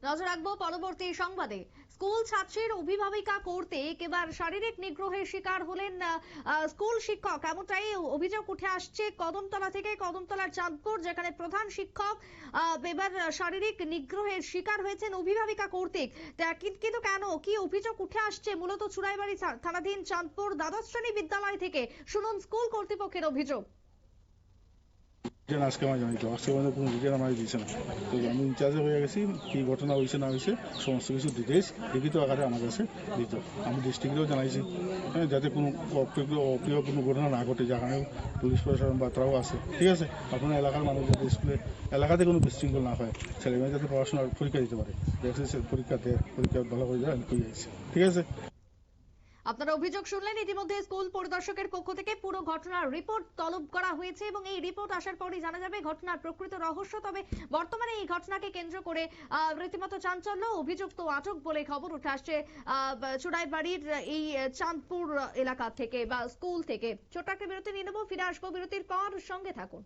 নজর রাখবো পরবর্তী সংবাদে। স্কুল ছাত্রীর অভিভাবিকা করতে এবার শারীরিক নিগ্রহের শিকার হলেন স্কুল শিক্ষক, এমনটাই অভিযোগ উঠে আসছে কদমতলা থেকে। কদমতলার চাঁদপুর, যেখানে প্রধান শিক্ষক এবার শারীরিক নিগ্রহের শিকার হয়েছেন অভিভাবিকা কর্তৃক। কিন্তু কেন, কি অভিযোগ উঠে আসছে মূলত চুড়াইবাড়ি থানাধীন চাঁদপুর দ্বাদশ শ্রেণী বিদ্যালয় থেকে। শুনুন স্কুল কর্তৃপক্ষের অভিযোগ। আজকে আমার জানিত, আজকে আমাদের কোনো ডিটেল আমার দিয়েছে না। তো আমি ইনচার্জে হয়ে গেছি, কী ঘটনা হয়েছে না হয়েছে সমস্ত কিছু ডিটেলস লিখিত আকারে আমার কাছে দিত। আমি ডিস্ট্রিক্টেও জানাইছি, হ্যাঁ, যাতে কোনো অপ্রিয় কোনো ঘটনা না ঘটে, যেখানে পুলিশ প্রশাসন বা তারাও আছে। ঠিক আছে, আপনার এলাকার মানুষ যাতে স্কুলে এলাকাতে কোনো বিশৃঙ্খল না হয়, ছেলেমেয়ে যাতে পড়াশোনার পরীক্ষা দিতে পারে, পরীক্ষা ভালো করে দেয়, আমি করে যাচ্ছি। ঠিক আছে। আপনারা অভিযোগ শুনলেন। ইতিমধ্যে স্কুল পরিদর্শকের পক্ষ থেকে পুরো ঘটনার রিপোর্ট তলব করা হয়েছে এবং এই রিপোর্ট আসার পরই জানা যাবে ঘটনার প্রকৃত রহস্য। তবে বর্তমানে এই ঘটনাকে কেন্দ্র করে রীতিমতো চাঞ্চল্য, অভিযুক্ত আটক বলে খবর উঠে আসছে চুড়াইবাড়ির এই চাঁদপুর এলাকা থেকে বা স্কুল থেকে। ছোট্ট একটা বিরতি নিয়ে নেবো, ফিরে আসবো বিরতির পর, সঙ্গে থাকুন।